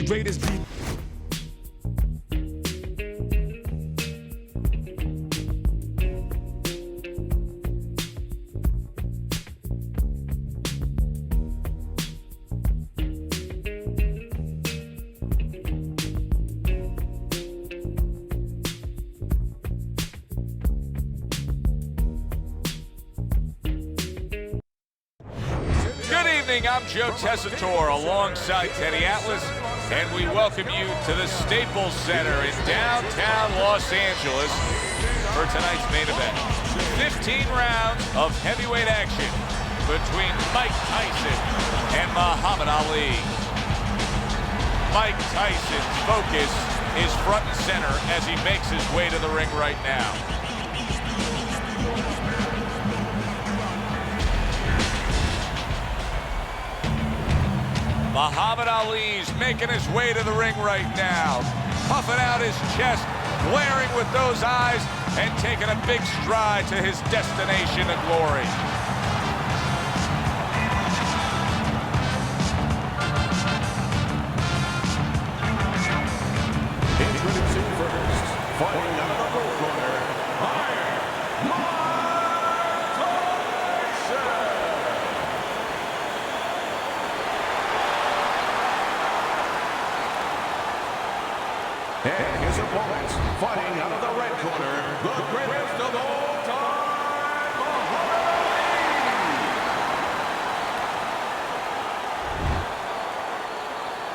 greatest beat. I'm Joe Tessitore alongside Teddy Atlas, and we welcome you to the Staples Center in downtown Los Angeles for tonight's main event. 15 rounds of heavyweight action between Mike Tyson and Muhammad Ali. Mike Tyson's focus is front and center as he makes his way to the ring right now. Muhammad Ali's making his way to the ring right now, puffing out his chest, glaring with those eyes, and taking a big stride to his destination of glory. Introducing first, fighting out of the corner, Iron Mike Tyson. And his opponents, fighting out of the red corner, the greatest of all time, Muhammad Ali.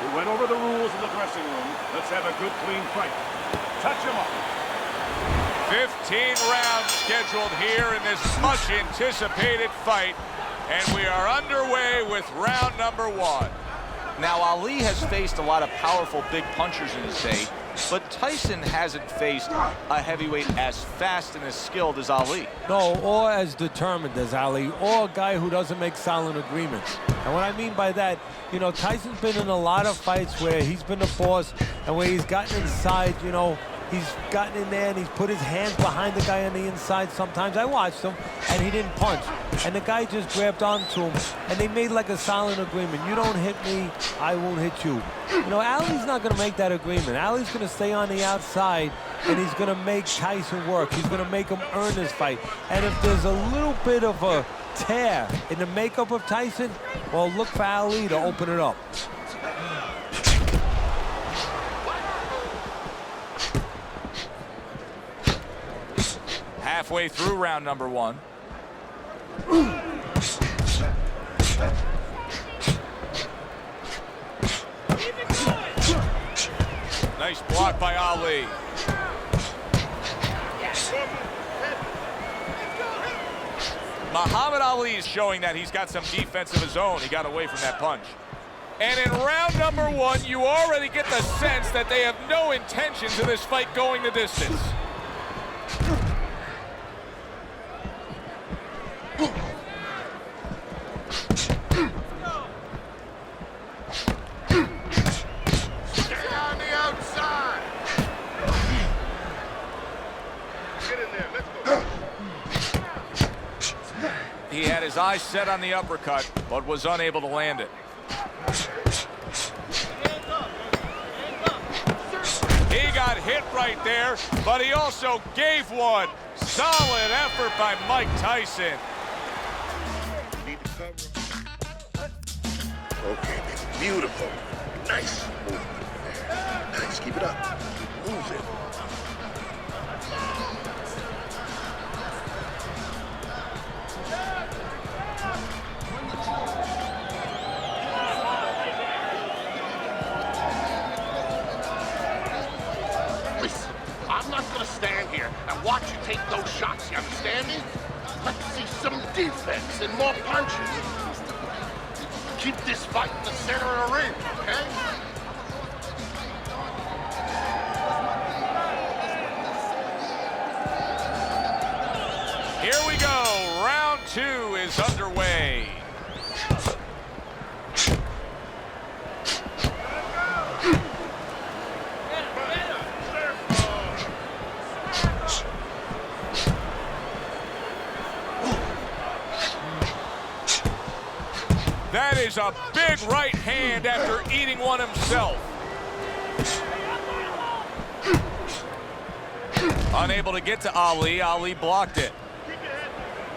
We went over the rules in the dressing room. Let's have a good, clean fight. Touch him up. 15 rounds scheduled here in this much-anticipated fight, and we are underway with round number one. Now, Ali has faced a lot of powerful big punchers in his day, but Tyson hasn't faced a heavyweight as fast and as skilled as Ali. No, or as determined as Ali, or a guy who doesn't make silent agreements. And what I mean by that, you know, Tyson's been in a lot of fights where he's been the boss and where he's gotten inside, you know, he's gotten in there and he's put his hands behind the guy on the inside sometimes. I watched him, and he didn't punch. And the guy just grabbed onto him, and they made like a silent agreement. You don't hit me, I won't hit you. You know, Ali's not going to make that agreement. Ali's going to stay on the outside, and he's going to make Tyson work. He's going to make him earn this fight. And if there's a little bit of a tear in the makeup of Tyson, well, look for Ali to open it up. Halfway through round number one. Nice block by Ali. Muhammad Ali is showing that he's got some defense of his own. He got away from that punch. And in round number one, you already get the sense that they have no intentions of this fight going the distance. He had his eyes set on the uppercut, but was unable to land it. He got hit right there, but he also gave one. Solid effort by Mike Tyson. Okay, baby. Beautiful. Nice movement there. Nice. Keep it up. Keep moving. Listen, I'm not going to stand here and watch you take those shots, you understand me? Let's see some defense and more punches. Keep this fight in the center of the ring, okay? Here we go. Round two is underway. That is a big right hand after eating one himself. Unable to get to Ali. Ali blocked it.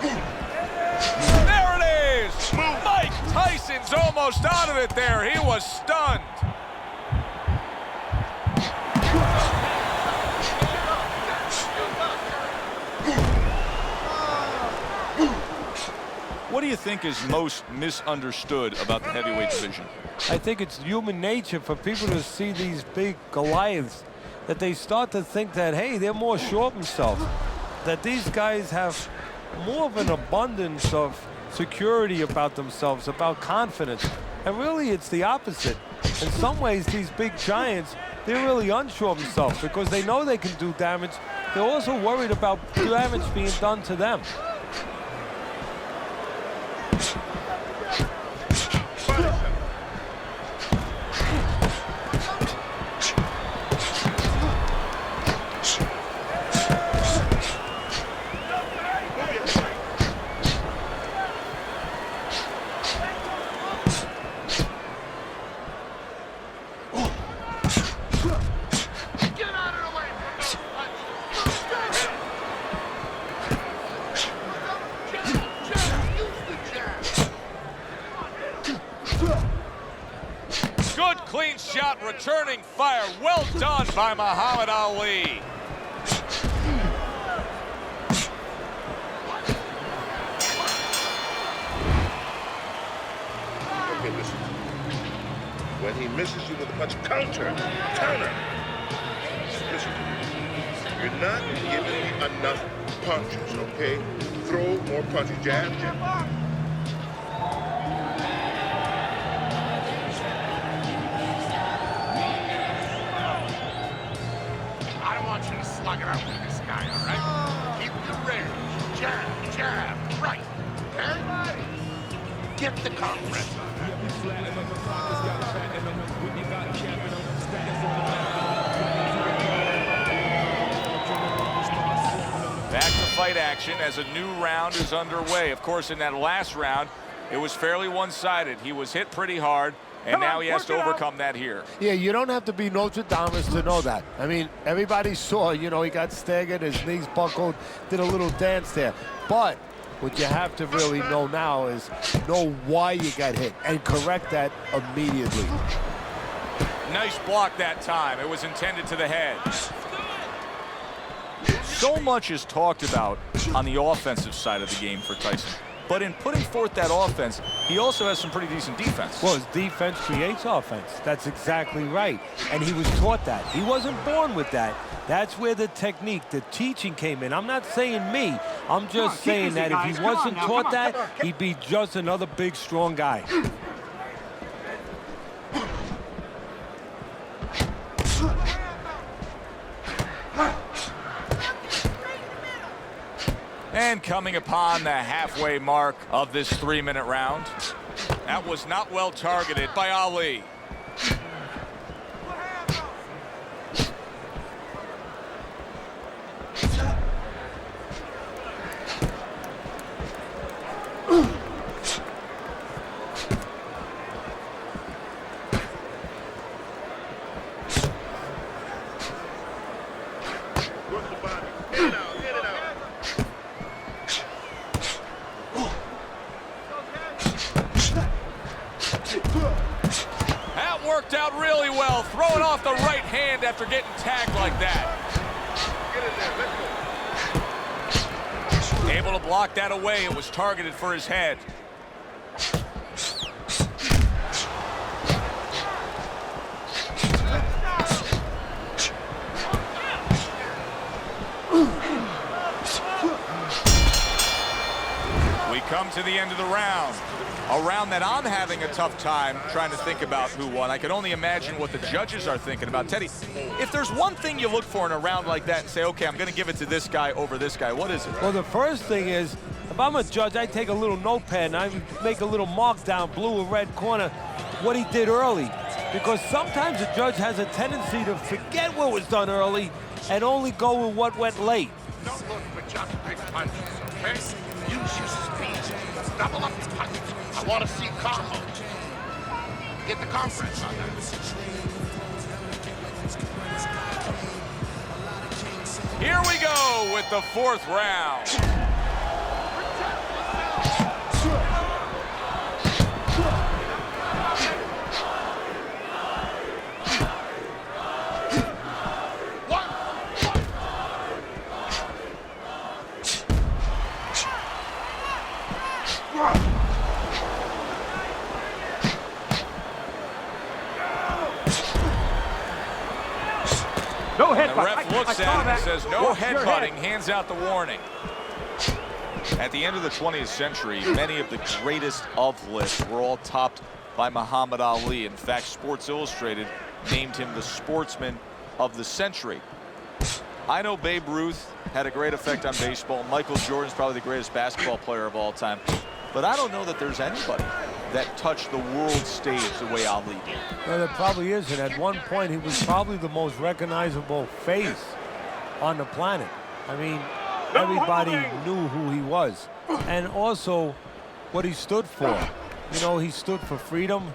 There it is! Mike Tyson's almost out of it there. He was stunned. What do you think is most misunderstood about the heavyweight division? I think it's human nature for people to see these big Goliaths, that they start to think that, hey, they're more sure of themselves, that these guys have more of an abundance of security about themselves, about confidence. And really, it's the opposite. In some ways, these big giants, they're really unsure of themselves because they know they can do damage. They're also worried about damage being done to them. Good clean shot, returning fire. Well done by Muhammad Ali. Okay, listen. When he misses you with a punch, counter. Listen to me. You're not giving me enough punches, okay? Throw more punches. Jab, jab. I don't want you to slug it out with this guy, all right? Keep your range. Jab, jab, right. Okay? Get the compress on that. Back to fight action as a new round is underway. Of course, in that last round, it was fairly one-sided. He was hit pretty hard, and now he has to overcome that here. Yeah, you don't have to be Nostradamus to know that. I mean, everybody saw, you know, he got staggered, his knees buckled, did a little dance there. But what you have to really know now is know why you got hit and correct that immediately. Nice block that time. It was intended to the head. So much is talked about on the offensive side of the game for Tyson. But in putting forth that offense, he also has some pretty decent defense. Well, his defense creates offense. That's exactly right. And he was taught that. He wasn't born with that. That's where the technique, the teaching came in. I'm not saying me. I'm just saying that if he wasn't taught that, he'd be just another big, strong guy. And coming upon the halfway mark of this 3-minute round. That was not well targeted by Ali. Work the body. Get it out, get it out. That worked out really well, throwing off the right hand after getting tagged like that. Get in there, let go. Able to block that away. It was targeted for his head. We come to the end of the round. A round that I'm having a tough time trying to think about who won. I can only imagine what the judges are thinking about. Teddy, if there's one thing you look for in a round like that and say, okay, I'm going to give it to this guy over this guy, what is it? Well, the first thing is, if I'm a judge, I take a little notepad and I make a little mark down, blue or red corner, what he did early. Because sometimes a judge has a tendency to forget what was done early and only go with what went late. Don't look for just big punches, okay? Use your speed. Double up your punches. I want to see combo. Get the compress on that. Here we go with the 4th round. No The headbutt. ref looks at him and says no headbutting, hands out the warning. At the end of the 20th century, many of the greatest of lists were all topped by Muhammad Ali. In fact, Sports Illustrated named him the sportsman of the century. I know Babe Ruth had a great effect on baseball. Michael Jordan's probably the greatest basketball player of all time. But I don't know that there's anybody that touched the world stage the way Ali did. Well, there probably isn't. At one point, he was probably the most recognizable face on the planet. I mean, everybody knew who he was. And also, what he stood for. You know, he stood for freedom.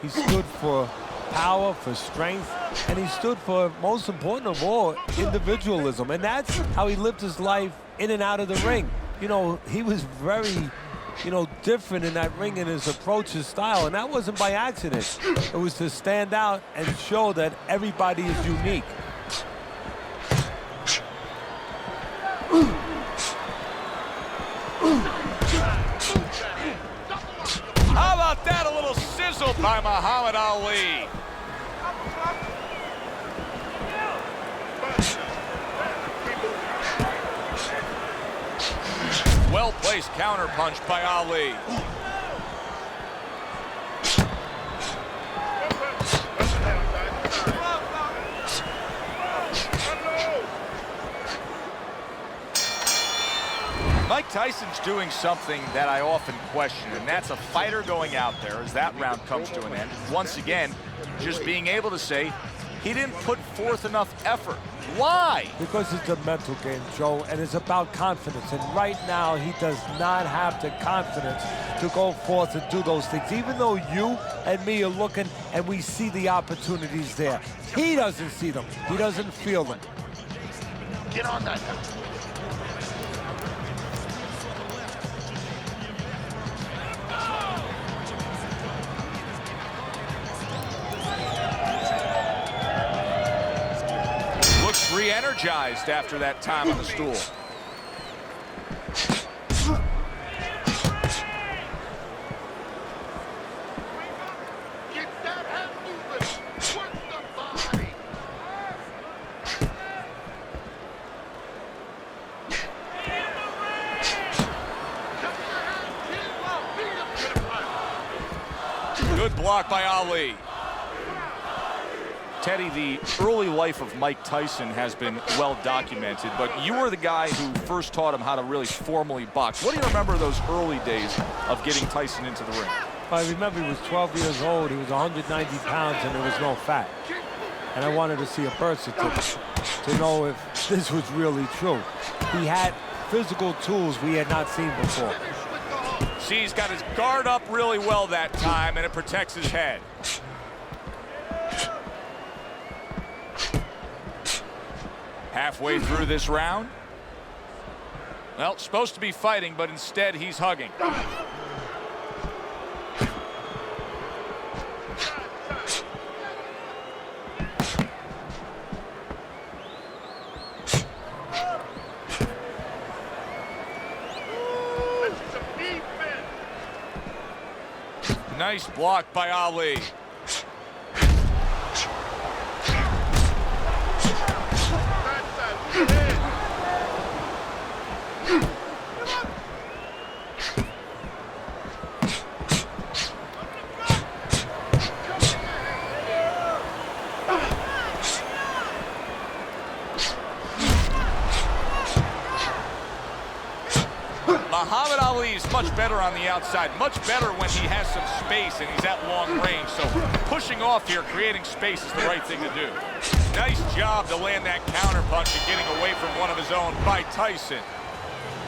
He stood for power, for strength. And he stood for, most important of all, individualism. And that's how he lived his life in and out of the ring. You know, he was very, different in that ring in his approach, his style. And that wasn't by accident. It was to stand out and show that everybody is unique. How about that? A little sizzle by Muhammad Ali. Well-placed counter punch by Ali. Mike Tyson's doing something that I often question, and that's a fighter going out there as that round comes to an end. Once again, just being able to say he didn't put forth enough effort. Why? Because it's a mental game, Joe, and it's about confidence. And right now, he does not have the confidence to go forth and do those things. Even though you and me are looking and we see the opportunities there, he doesn't see them. He doesn't feel them. Get on that. Re-energized after that time on the stool. Get that head moving. Work the body. Good block by Ali. Teddy, the early life of Mike Tyson has been well documented, but you were the guy who first taught him how to really formally box. What do you remember of those early days of getting Tyson into the ring? I remember he was 12 years old, he was 190 pounds, and there was no fat. And I wanted to see a birth certificate to know if this was really true. He had physical tools we had not seen before. See, he's got his guard up really well that time, and it protects his head. Halfway through this round. Well, supposed to be fighting, but instead he's hugging. Nice block by Ali. Muhammad Ali is much better on the outside, much better when he has some space and he's at long range. So pushing off here, creating space is the right thing to do. Nice job to land that counter punch and getting away from one of his own by Tyson.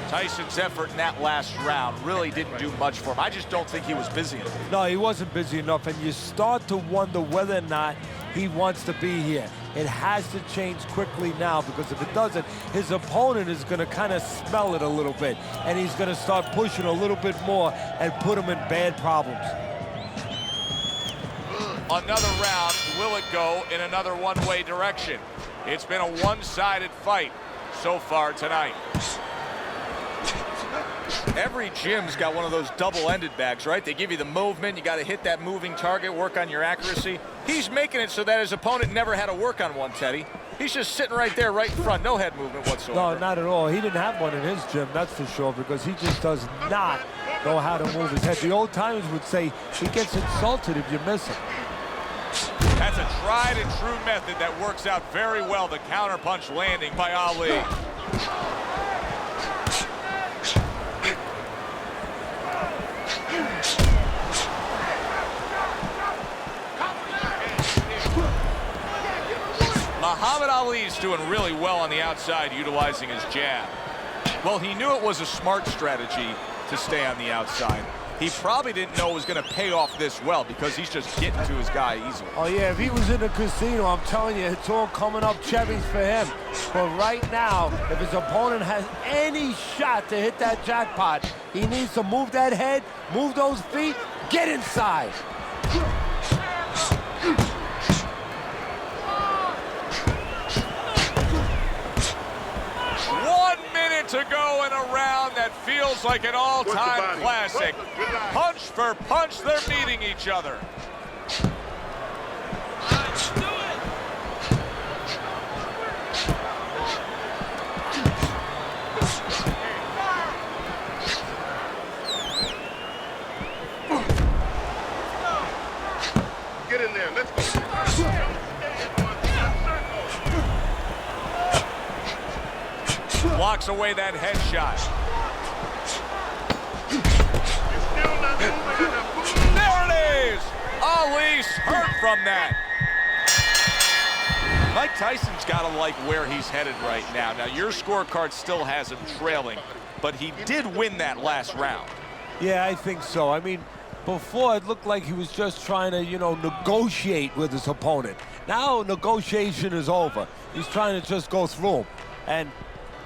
Tyson's effort in that last round really didn't do much for him. I just don't think he was busy enough. No, he wasn't busy enough, and you start to wonder whether or not he wants to be here. It has to change quickly now, because if it doesn't, his opponent is going to kind of smell it a little bit, and he's going to start pushing a little bit more and put him in bad problems. Another round. Will it go in another one-way direction? It's been a one-sided fight so far tonight. Every gym's got one of those double-ended bags, right? They give you the movement. You got to hit that moving target, work on your accuracy. He's making it so that his opponent never had to work on one, Teddy. He's just sitting right there, right in front. No head movement whatsoever. No, not at all. He didn't have one in his gym, that's for sure, because he just does not know how to move his head. The old timers would say he gets insulted if you miss him. That's a tried and true method that works out very well. The counterpunch landing by Ali. Muhammad Ali's doing really well on the outside, utilizing his jab. Well, he knew it was a smart strategy to stay on the outside. He probably didn't know it was going to pay off this well, because he's just getting to his guy easily. Oh, yeah, if he was in the casino, I'm telling you, it's all coming up cherries for him. But right now, if his opponent has any shot to hit that jackpot, he needs to move that head, move those feet, get inside. 1 minute to go in a round that feels like an all-time classic. Punch for punch, they're meeting each other. Get in there. Let's go. Blocks away that headshot. There it is! Ali's hurt from that. Mike Tyson's got to like where he's headed right now. Now, your scorecard still has him trailing, but he did win that last round. Yeah, I think so. I mean, before it looked like he was just trying to, negotiate with his opponent. Now negotiation is over. He's trying to just go through him. And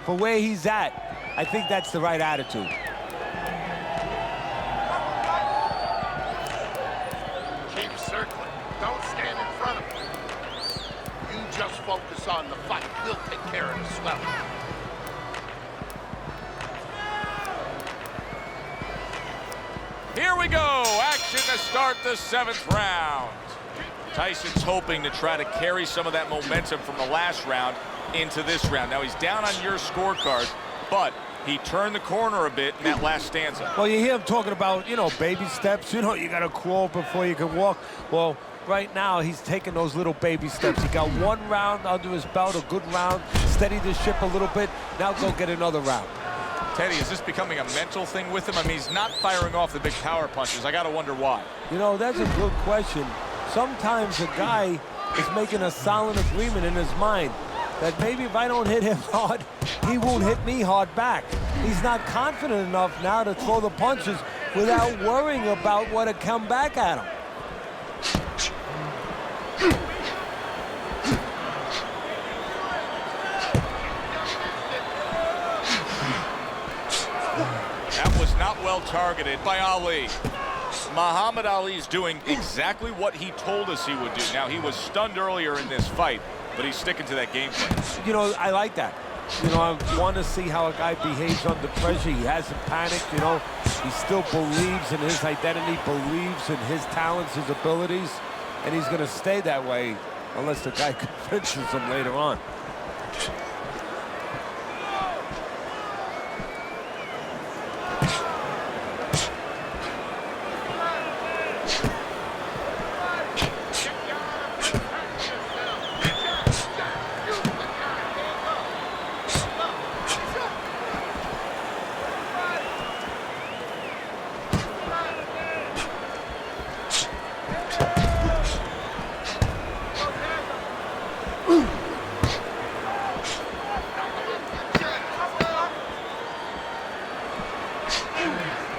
for where he's at, I think that's the right attitude. Keep circling. Don't stand in front of him. You just focus on the fight. We'll take care of the swelling. Here we go. Action to start the 7th round. Tyson's hoping to try to carry some of that momentum from the last round into this round. Now, he's down on your scorecard, but he turned the corner a bit in that last stanza. Well, you hear him talking about, baby steps. You got to crawl before you can walk. Well, right now, he's taking those little baby steps. He got 1 round under his belt, a good round, steadied the ship a little bit. Now go get another round. Teddy, is this becoming a mental thing with him? I mean, he's not firing off the big power punches. I got to wonder why. That's a good question. Sometimes a guy is making a silent agreement in his mind that maybe if I don't hit him hard, he won't hit me hard back. He's not confident enough now to throw the punches without worrying about what to come back at him. That was not well targeted by Ali. Muhammad Ali's doing exactly what he told us he would do. Now, he was stunned earlier in this fight, but he's sticking to that game plan. I like that. I want to see how a guy behaves under pressure. He hasn't panicked, He still believes in his identity, believes in his talents, his abilities, and he's going to stay that way unless the guy convinces him later on.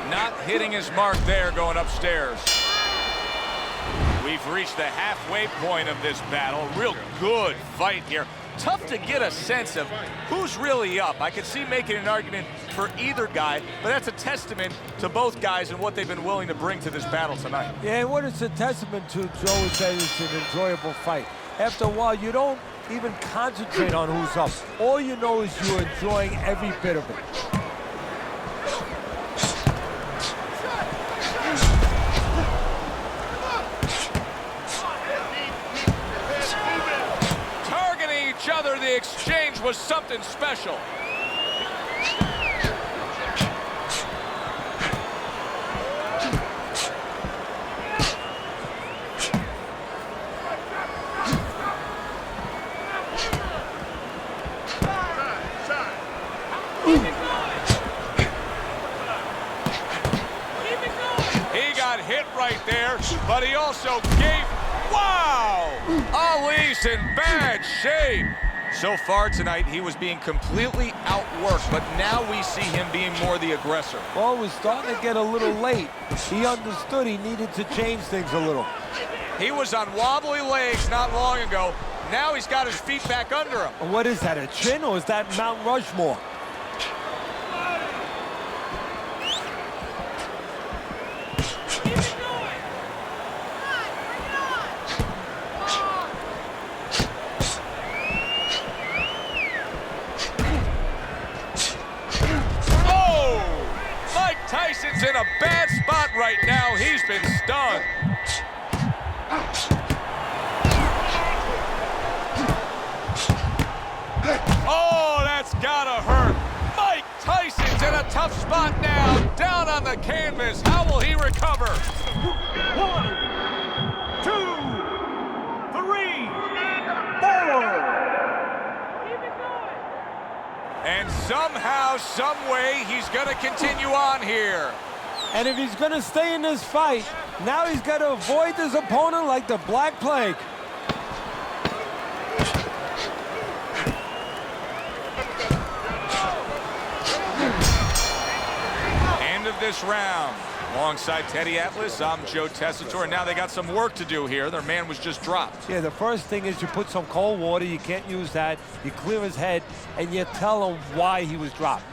Not hitting his mark there, going upstairs. We've reached the halfway point of this battle. Real good fight here. Tough to get a sense of who's really up. I could see making an argument for either guy, but that's a testament to both guys and what they've been willing to bring to this battle tonight. Yeah, and what it's a testament to, Joe, is that it's an enjoyable fight. After a while, you don't even concentrate on who's up. All you know is you're enjoying every bit of it. The exchange was something special. He got hit right there, but he also gave... Wow! Ali's in bad shape. So far tonight, he was being completely outworked, but now we see him being more the aggressor. Well, it was starting to get a little late. He understood he needed to change things a little. He was on wobbly legs not long ago. Now he's got his feet back under him. What is that, a chin, or is that Mount Rushmore? Tyson's in a bad spot right now. He's been stunned. Oh, that's gotta hurt. Mike Tyson's in a tough spot now. Down on the canvas. How will he recover? 1, 2, 3, 4. And somehow, some way, he's going to continue on here. And if he's going to stay in this fight, now he's got to avoid his opponent like the Black Plague. End of this round. Alongside Teddy Atlas, I'm Joe Tessitore, and now they got some work to do here. Their man was just dropped. Yeah, the first thing is you put some cold water. You can't use that. You clear his head, and you tell him why he was dropped.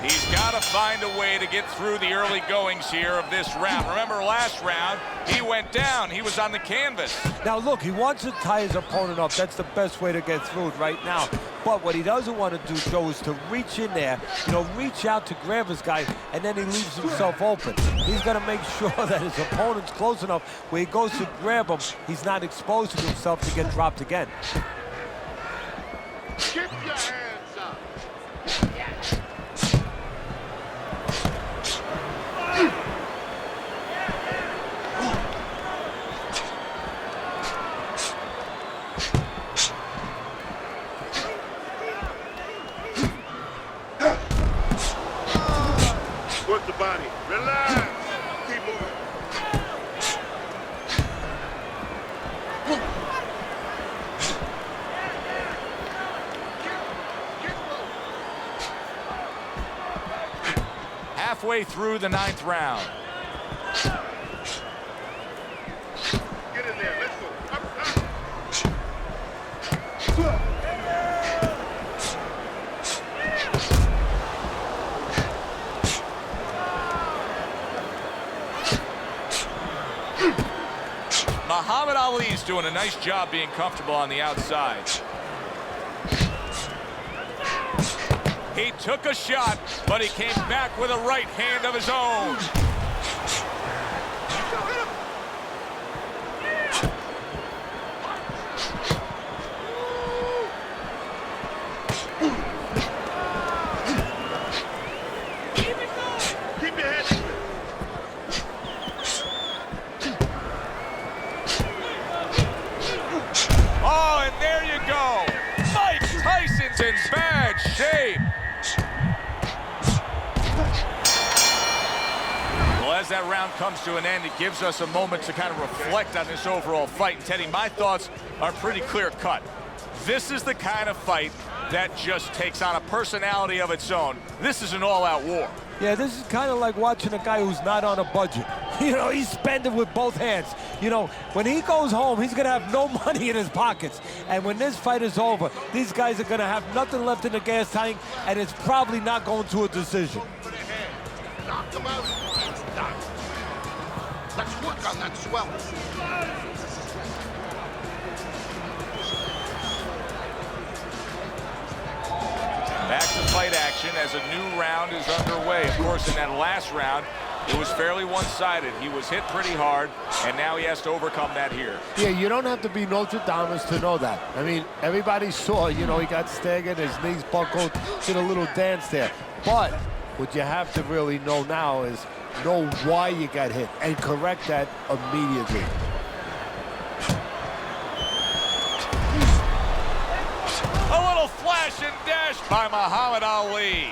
He's got to find a way to get through the early goings here of this round. Remember last round, he went down. He was on the canvas. Now, look, he wants to tie his opponent up. That's the best way to get through it right now. But what he doesn't want to do, Joe, is to reach in there, reach out to grab his guy, and then he leaves himself open. He's got to make sure that his opponent's close enough where he goes to grab him, he's not exposing himself to get dropped again. Keep your hands up. Work the body. Relax. Keep moving. Halfway through the 9th round. Get in there. Let's go. Up. Muhammad Ali's doing a nice job being comfortable on the outside. He took a shot, but he came back with a right hand of his own. Keep your head. Oh, and there you go. Mike Tyson's in bad shape. Well, as that round comes to an end, it gives us a moment to kind of reflect on this overall fight. And Teddy, my thoughts are pretty clear cut. This is the kind of fight that just takes on a personality of its own. This is an all-out war. Yeah, this is kind of like watching a guy who's not on a budget. You know, he's spending with both hands. You know, when he goes home, he's going to have no money in his pockets. And when this fight is over, these guys are going to have nothing left in the gas tank, and it's probably not going to a decision. Knock him out. It's done. Let's work on that swell. Back to fight action as a new round is underway. Of course, in that last round, it was fairly one-sided. He was hit pretty hard, and now he has to overcome that here. Yeah, you don't have to be Notre Dame to know that. I mean, everybody saw, you know, he got staggered, his knees buckled, did a little dance there. But what you have to really know now is know why you got hit and correct that immediately. A little flash and dash by Muhammad Ali.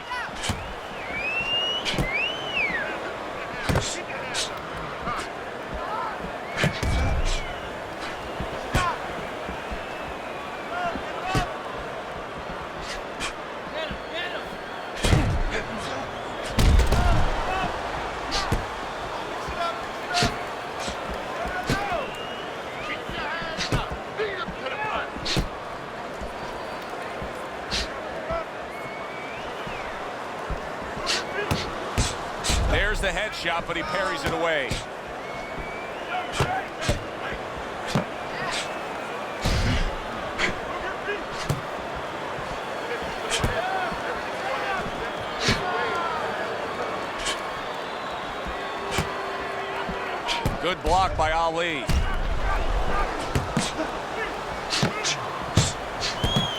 There's the headshot, but he parries it away. Good block by Ali.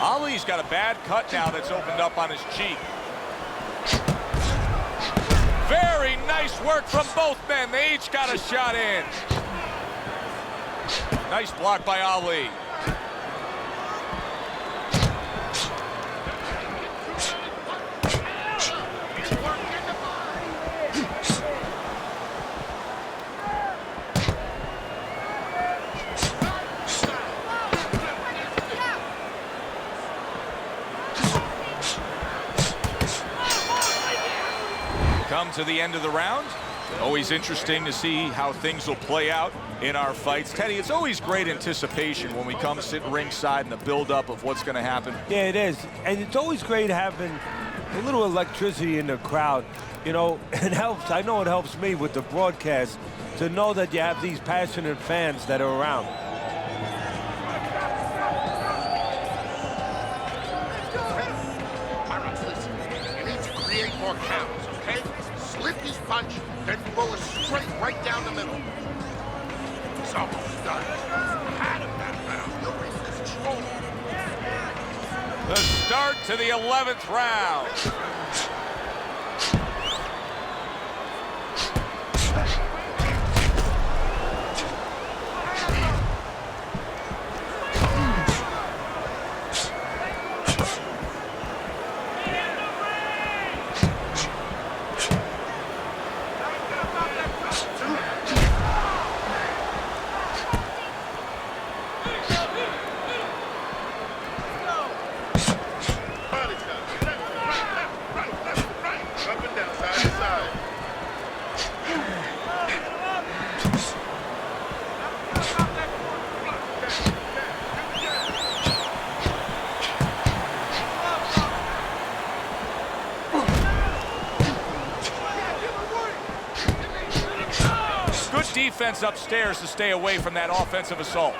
Ali's got a bad cut now that's opened up on his cheek. Very nice work from both men. They each got a shot in. Nice block by Ali. Come to the end of the round. Always interesting to see how things will play out in our fights. Teddy, it's always great anticipation when we come sit ringside and the build-up of what's going to happen. Yeah, it is. And it's always great having a little electricity in the crowd. You know, it helps. I know it helps me with the broadcast to know that you have these passionate fans that are around. All right, listen. You need to create more counts, okay? Slip his punch, then throw it straight right down the middle. He's almost done. Had him that round. You'll be control. The start to the 11th round. Defense upstairs to stay away from that offensive assault.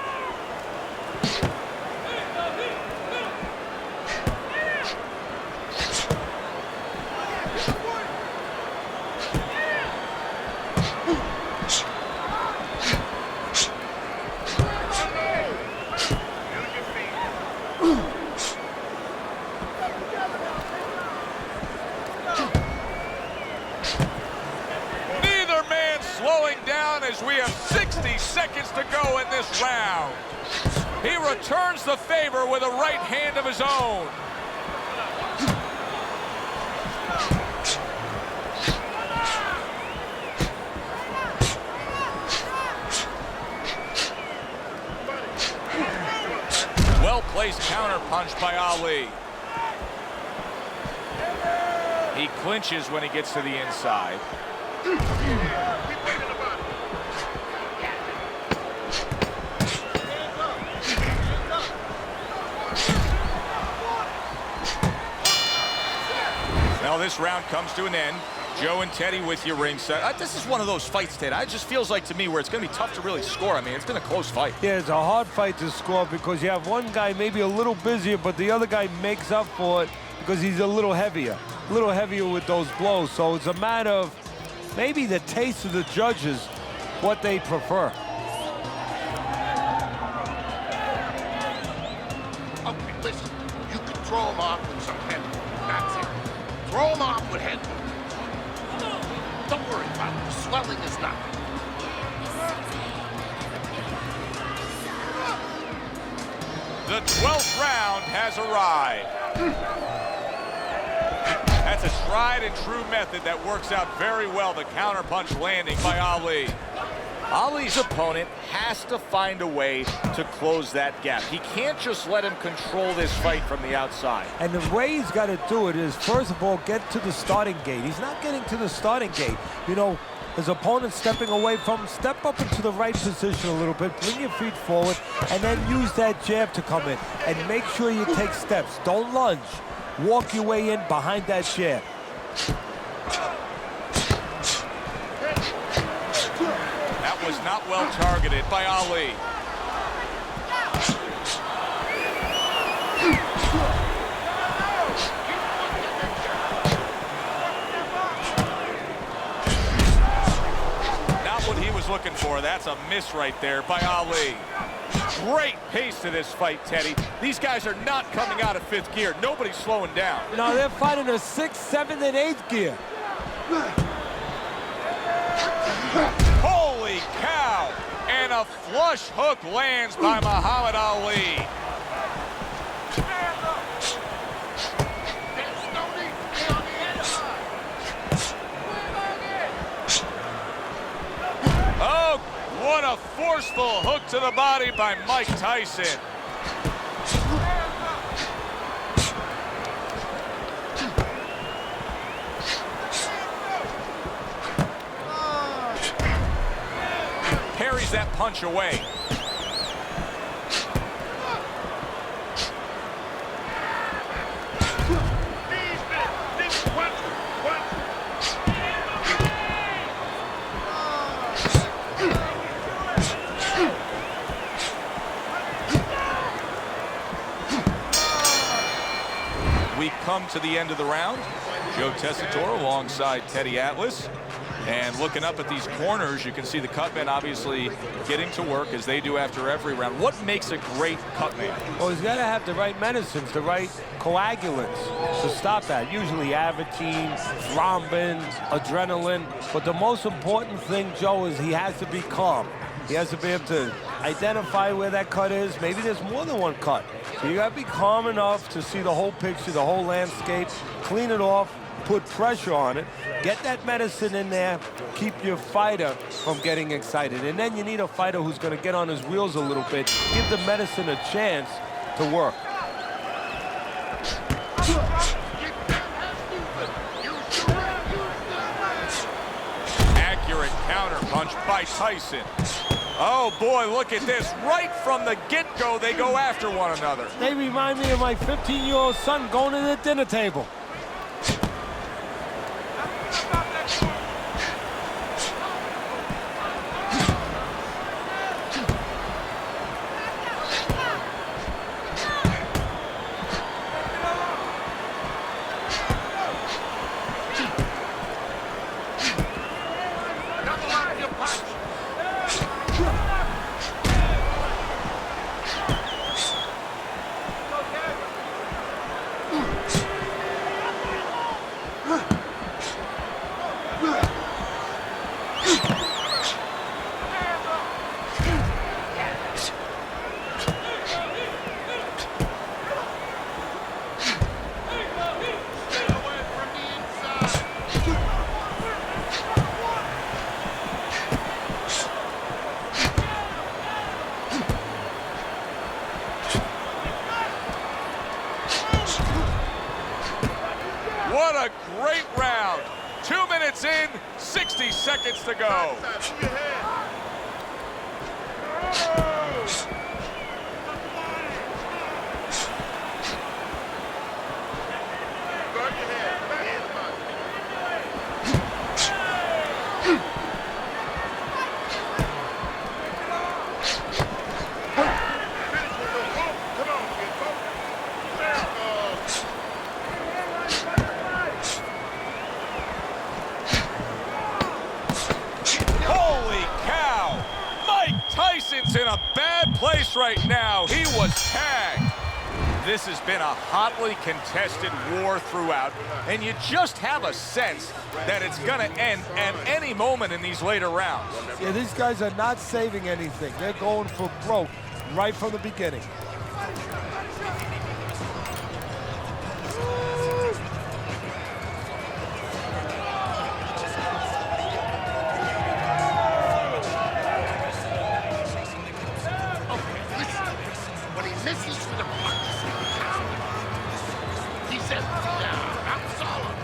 Slowing down as we have 60 seconds to go in this round. He returns the favor with a right hand of his own. Well-placed counter punch by Ali. clinches when he gets to the inside. Keep working the body. Now this round comes to an end. Joe and Teddy with you ringside. This is one of those fights, Ted. It just feels like to me where it's going to be tough to really score. I mean, it's been a close fight. Yeah, it's a hard fight to score because you have one guy maybe a little busier, but the other guy makes up for it because he's a little heavier with those blows. So it's a matter of maybe the taste of the judges, what they prefer. Okay, listen. You can throw him off with some head. That's it. Throw him off with head. Don't worry about it. The swelling is nothing. The 12th round has arrived. That's a tried and true method that works out very well. The counterpunch landing by Ali. Ali's opponent has to find a way to close that gap. He can't just let him control this fight from the outside. And the way he's got to do it is, first of all, get to the starting gate. He's not getting to the starting gate. You know, his opponent stepping away from him, step up into the right position a little bit, bring your feet forward, and then use that jab to come in. And make sure you take steps. Don't lunge. Walk your way in behind that jab. That was not well targeted by Ali. Not what he was looking for. That's a miss right there by Ali. Great pace to this fight, Teddy. These guys are not coming out of 5th gear. Nobody's slowing down. No, they're fighting a 6th, 7th, and 8th gear. Holy cow! And a flush hook lands by Muhammad Ali. Oh, what a forceful hook to the body by Mike Tyson. Parries that punch away. We come to the end of the round. Joe Tessitore alongside Teddy Atlas. And looking up at these corners, you can see the cutmen obviously getting to work as they do after every round. What makes a great cutman? Well, he's got to have the right medicines, the right coagulants to stop that. Usually Avitine, thrombin, adrenaline. But the most important thing, Joe, is he has to be calm. He has to be able to identify where that cut is. Maybe there's more than one cut. So you got to be calm enough to see the whole picture, the whole landscape, clean it off, put pressure on it, get that medicine in there, keep your fighter from getting excited. And then you need a fighter who's going to get on his wheels a little bit, give the medicine a chance to work. Accurate counter punch by Tyson. Oh boy, look at this. Right from the get-go, they go after one another. They remind me of my 15-year-old son going to the dinner table. minutes in, 60 seconds to go. Move your head. Guard your head. Hands up. Finish with the hook. Come on, get focused. There it goes. Holy cow! Mike Tyson's in a bad place right now. He was tagged. This has been a hotly contested war throughout, and you just have a sense that it's going to end at any moment in these later rounds. Yeah, these guys are not saving anything. They're going for broke right from the beginning. Listen, when he misses for the punch, he says, yeah, I'm solid.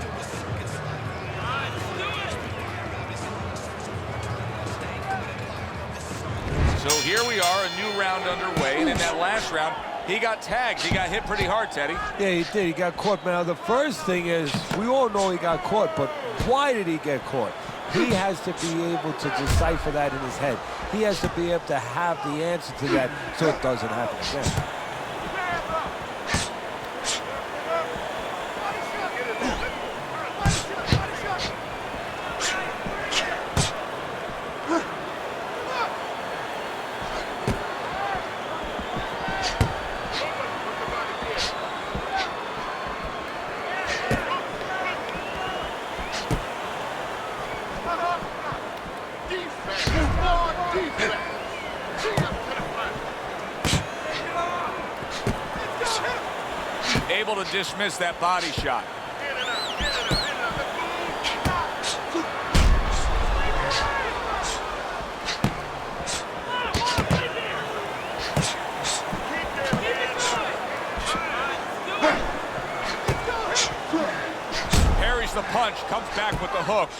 So here we are, a new round underway, and in that last round, he got tagged. He got hit pretty hard, Teddy. Yeah, he did. He got caught. Now, the first thing is, we all know he got caught, but why did he get caught? He has to be able to decipher that in his head. He has to be able to have the answer to that so it doesn't happen again. Defense, more defense. Get up to the front. Able to dismiss that body shot. Get it out. Get it out. Get it out. Let's move. Parries the punch, comes back with the hook.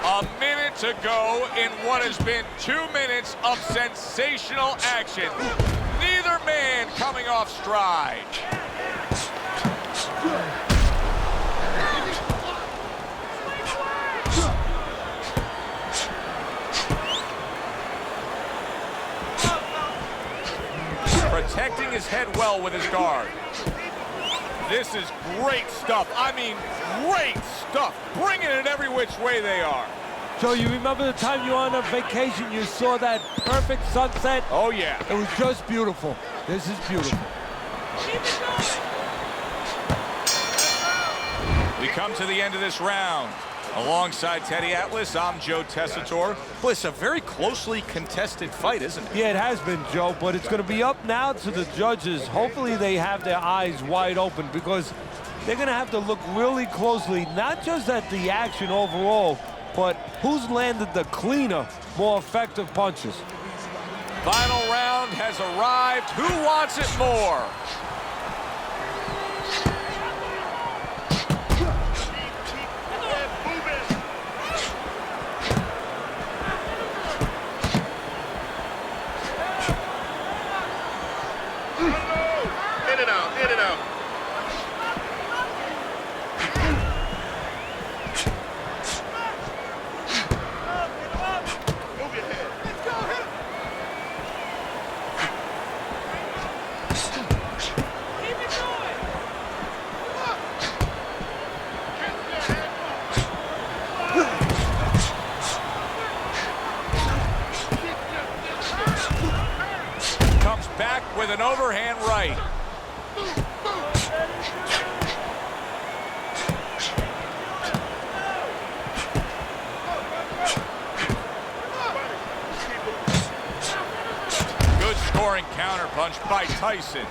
A minute to go in what has been 2 minutes of sensational action. Neither man coming off stride. Protecting his head well with his guard. This is great stuff. I mean, great stuff. Bringing it every which way they are. So you remember the time you were on a vacation, you saw that perfect sunset? Oh, yeah. It was just beautiful. This is beautiful. We come to the end of this round. Alongside Teddy Atlas, I'm Joe Tessitore. Boy, it's a very closely contested fight, isn't it? Yeah, it has been, Joe, but it's going to be up now to the judges. Hopefully they have their eyes wide open because they're going to have to look really closely, not just at the action overall, but who's landed the cleaner, more effective punches. Final round has arrived. Who wants it more? Get it out. Get it out. Move your head. Let's go. Hit him. Keep it going. Come on. Get your head. Comes back with an overhand right. Good scoring counterpunch by Tyson.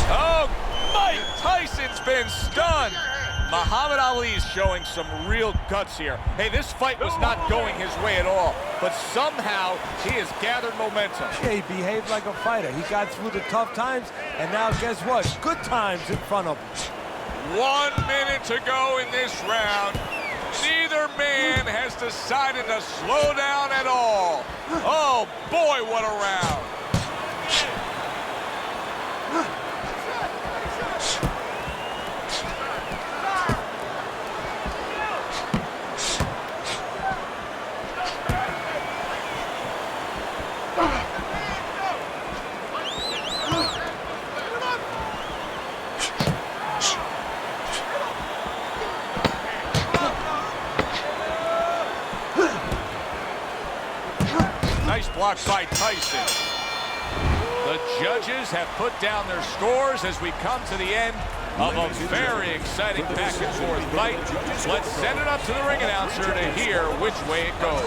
Oh, Mike Tyson's been stunned. Muhammad Ali's showing some real guts here. Hey, this fight was not going his way at all. but somehow he has gathered momentum. Yeah, he behaved like a fighter. He got through the tough times, and now guess what? Good times in front of him. 1 minute to go in this round. Neither man has decided to slow down at all. Oh, boy, what a round. Nice block by Tyson. The judges have put down their scores as we come to the end of a very exciting back-and-forth fight. Let's send it up to the ring announcer to hear which way it goes.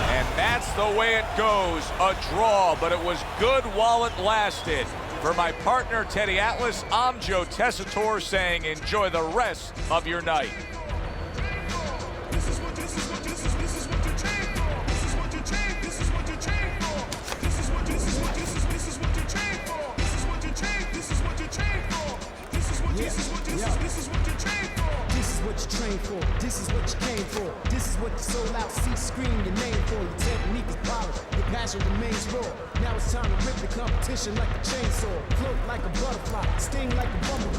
And that's the way it goes. A draw, but it was good while it lasted. For my partner, Teddy Atlas, I'm Joe Tessitore saying enjoy the rest of your night. This is what you came for. This is what you sold out seats scream your name for. Your technique is polished, your passion remains raw. Now it's time to rip the competition like a chainsaw. Float like a butterfly, sting like a bumblebee.